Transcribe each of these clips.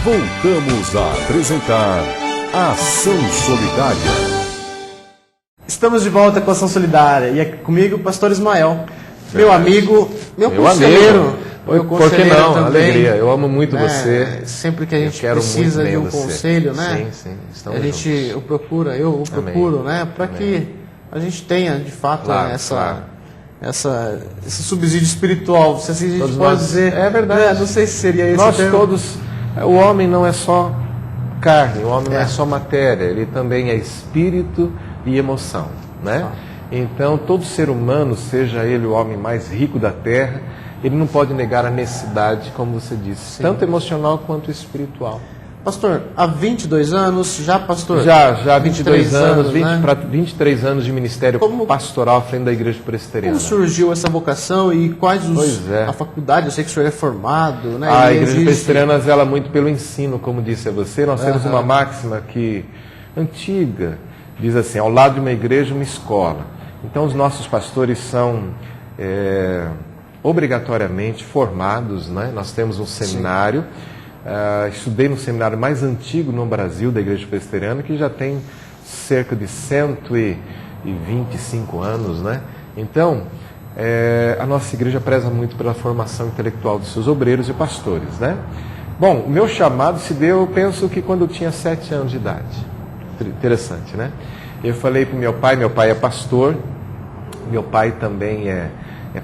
Voltamos a apresentar Ação Solidária. Estamos de volta com a Ação Solidária e é comigo o pastor Ismael, meu amigo, meu conselheiro. Meu Por que não? Também, alegria. Eu amo muito você. Sempre que a gente precisa de um conselho, né? Sim. A gente o procura, eu o procuro, né? Para que a gente tenha, de fato, esse subsídio espiritual. Se assim a gente Todos pode nós, dizer. É verdade. Não sei se seria esse Nós termo. todos. O homem não é só carne, o homem não é só matéria, ele também é espírito e emoção, né? Então, todo ser humano, seja ele o homem mais rico da terra, ele não pode negar a necessidade, como você disse, tanto emocional quanto espiritual. Pastor, há 22 anos, já pastor? Já 22 anos, né? 23 anos de ministério pastoral à frente da Igreja Presbiteriana. Como surgiu essa vocação e quais a faculdade? Eu sei que o senhor é formado, né? A Igreja Presbiteriana zela muito pelo ensino, como disse a você. Nós temos uma máxima antiga, diz assim, ao lado de uma igreja, uma escola. Então, os nossos pastores são obrigatoriamente formados, né? Nós temos um seminário. Estudei no seminário mais antigo no Brasil, da Igreja Presbiteriana, que já tem cerca de 125 anos, né? Então, a nossa igreja preza muito pela formação intelectual dos seus obreiros e pastores, né? Bom, o meu chamado se deu, eu penso que quando eu tinha 7 anos de idade. Interessante, né? Eu falei para meu pai é pastor, meu pai também é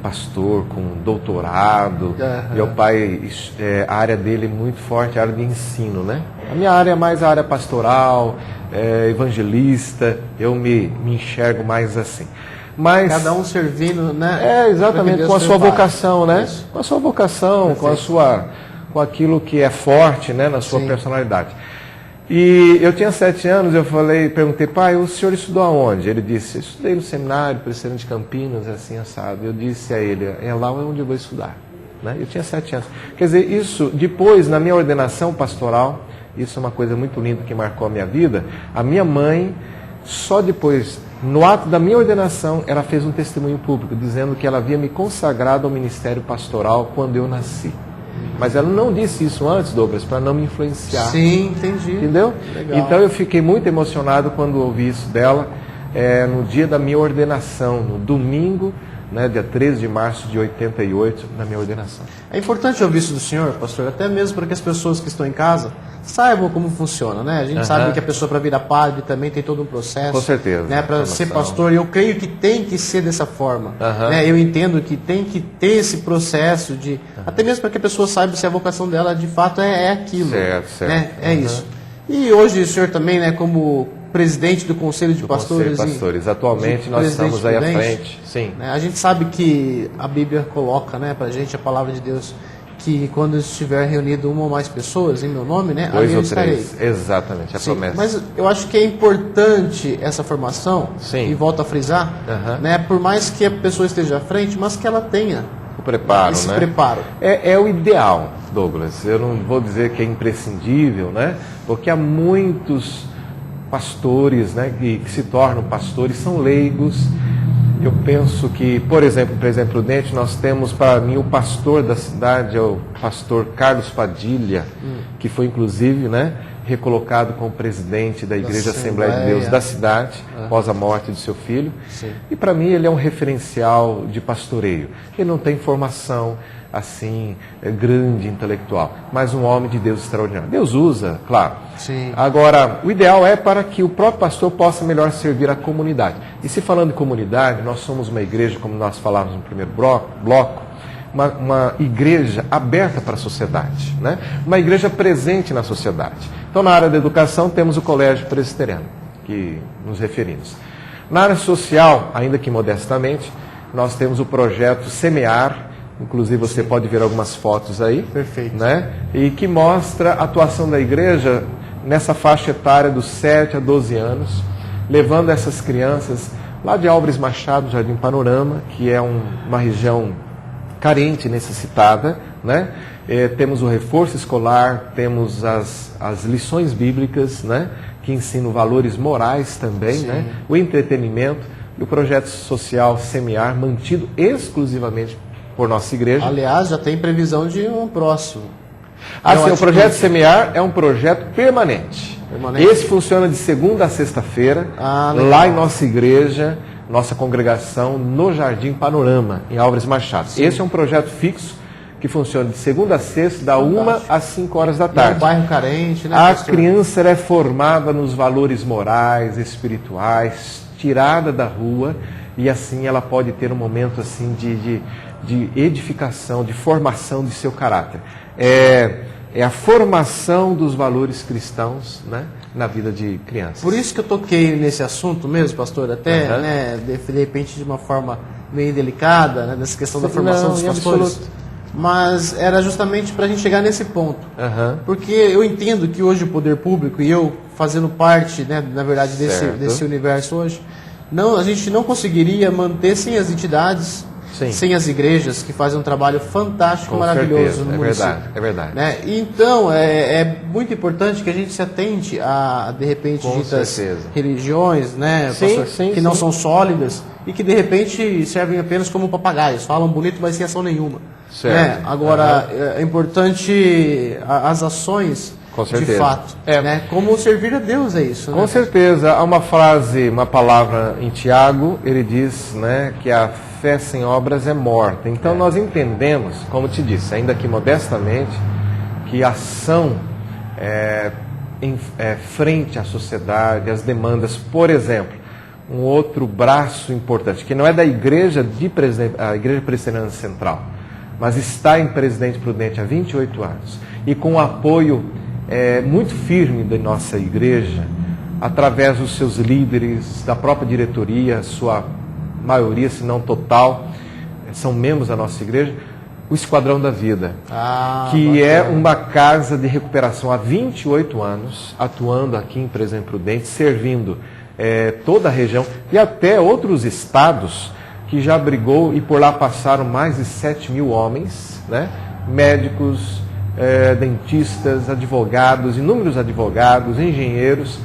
pastor com doutorado. Meu pai, a área dele é muito forte, a área de ensino, né? A minha área é mais a área pastoral, evangelista, eu me enxergo mais assim. Mas, cada um servindo, né? Exatamente, com a sua vocação, né? Isso. Com a sua vocação, com aquilo que é forte, né, na sua personalidade. E eu tinha 7 anos, perguntei, pai, o senhor estudou aonde? Ele disse, eu estudei no seminário, Presbiteriano de Campinas, assim, assado. Eu disse a ele, é lá onde eu vou estudar. Né? Eu tinha 7 anos. Quer dizer, isso, depois, na minha ordenação pastoral, isso é uma coisa muito linda que marcou a minha vida, a minha mãe, só depois, no ato da minha ordenação, ela fez um testemunho público, dizendo que ela havia me consagrado ao ministério pastoral quando eu nasci. Mas ela não disse isso antes, Douglas, para não me influenciar. Sim, entendi. Entendeu? Legal. Então eu fiquei muito emocionado quando ouvi isso dela, no dia da minha ordenação, no domingo, né, dia 13 de março de 88, na minha ordenação. É importante ouvir isso do senhor, pastor, até mesmo para que as pessoas que estão em casa saibam como funciona, né? A gente sabe que a pessoa, para virar padre, também tem todo um processo. Com certeza. Né, para ser pastor, eu creio que tem que ser dessa forma. Né? Eu entendo que tem que ter esse processo de... Até mesmo para que a pessoa saiba se a vocação dela, de fato, é aquilo. Certo. Né? É isso. E hoje o senhor também, né, como presidente do Conselho de Pastores. Conselho de Pastores. Atualmente nós estamos aí à frente. Sim. Né? A gente sabe que a Bíblia coloca, né, para a gente, a palavra de Deus, que quando estiver reunido uma ou mais pessoas em meu nome, né, 2 ali eu ou 3. estarei. Exatamente, a promessa. Mas eu acho que é importante essa formação, e volto a frisar, né, por mais que a pessoa esteja à frente, mas que ela tenha o preparo, esse preparo. É o ideal, Douglas. Eu não vou dizer que é imprescindível, né? Porque há muitos pastores, né, que se tornam pastores, são leigos. Eu penso que, por exemplo, em Presidente Prudente, nós temos, para mim, o pastor da cidade, é o pastor Carlos Padilha, que foi, inclusive, né, recolocado como presidente da Igreja Assembleia de Deus da cidade, após a morte de seu filho. Sim. E, para mim, ele é um referencial de pastoreio. Ele não tem formação, assim, grande, intelectual, mas um homem de Deus extraordinário. Deus usa, claro. Sim. Agora, o ideal é para que o próprio pastor possa melhor servir a comunidade. E se falando de comunidade, nós somos uma igreja, como nós falávamos no primeiro bloco, uma igreja aberta para a sociedade, né? Uma igreja presente na sociedade. Então, na área da educação, temos o Colégio Presbiteriano, que nos referimos. Na área social, ainda que modestamente, nós temos o projeto Semear. Inclusive você pode ver algumas fotos aí. Perfeito. Né? E que mostra a atuação da igreja nessa faixa etária dos 7 a 12 anos, levando essas crianças lá de Álvares Machado, Jardim Panorama, que é uma região carente, necessitada, né? Temos o reforço escolar, temos as lições bíblicas, né, que ensinam valores morais também, né, o entretenimento e o projeto social Semear, mantido exclusivamente por nossa igreja. Aliás, já tem previsão de um próximo. Assim, o projeto Semear é um projeto permanente. Esse funciona de segunda a sexta-feira, lá em nossa igreja, nossa congregação, no Jardim Panorama, em Álvares Machado. Sim. Esse é um projeto fixo que funciona de segunda a sexta, da 1 às 5 horas da tarde. É um bairro carente, né, a pastor? criança é formada nos valores morais, espirituais, tirada da rua, e assim ela pode ter um momento assim de edificação, de formação de seu caráter. É a formação dos valores cristãos, né, na vida de crianças. Por isso que eu toquei nesse assunto mesmo, pastor, até né, de repente de uma forma meio delicada, né, nessa questão da formação dos pastores. Absoluto. Mas era justamente para a gente chegar nesse ponto. Porque eu entendo que hoje o poder público, e eu fazendo parte, né, na verdade, desse universo hoje, a gente não conseguiria manter sem as entidades, sem as igrejas, que fazem um trabalho fantástico, maravilhoso no município. É verdade. Né? Então, é muito importante que a gente se atente a, de repente, ditas religiões, né, que não são sólidas e que, de repente, servem apenas como papagaios. Falam bonito, mas sem ação nenhuma. Né? Agora, é importante as ações, de fato. Né? Como servir a Deus é isso. Com certeza. Há uma frase, uma palavra em Tiago, ele diz, né, que a fé sem obras é morta. Então nós entendemos, como te disse, ainda que modestamente, que a ação frente à sociedade, às demandas, por exemplo, um outro braço importante, que não é da igreja, a Igreja Presbiteriana Central, mas está em Presidente Prudente há 28 anos, e com o apoio muito firme da nossa igreja, através dos seus líderes, da própria diretoria, sua maioria, se não total, são membros da nossa igreja, o Esquadrão da Vida, que é uma casa de recuperação há 28 anos, atuando aqui em Presidente Prudente, servindo toda a região e até outros estados, que já abrigou, e por lá passaram mais de 7 mil homens, né? Médicos, dentistas, advogados, inúmeros advogados, engenheiros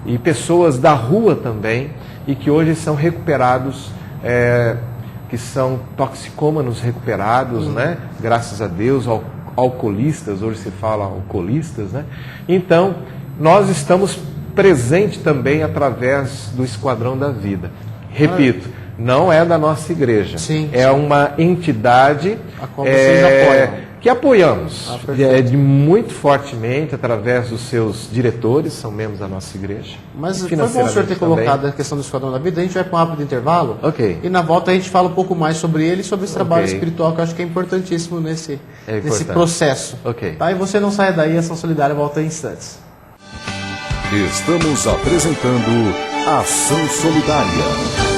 e pessoas da rua também, e que hoje são recuperados, que são toxicômanos recuperados, né? Graças a Deus, alcoolistas, hoje se fala alcoolistas, né? Então, nós estamos presentes também através do Esquadrão da Vida. Repito, não é da nossa igreja, é uma entidade a qual vocês apoiam. Que apoiamos muito fortemente através dos seus diretores, são membros da nossa igreja. Mas foi bom o senhor ter colocado a questão do Esquadrão da Vida. A gente vai para um rápido intervalo e na volta a gente fala um pouco mais sobre ele e sobre esse trabalho espiritual, que eu acho que é importantíssimo nesse processo. Tá? E você não saia daí, a Ação Solidária volta em instantes. Estamos apresentando Ação Solidária.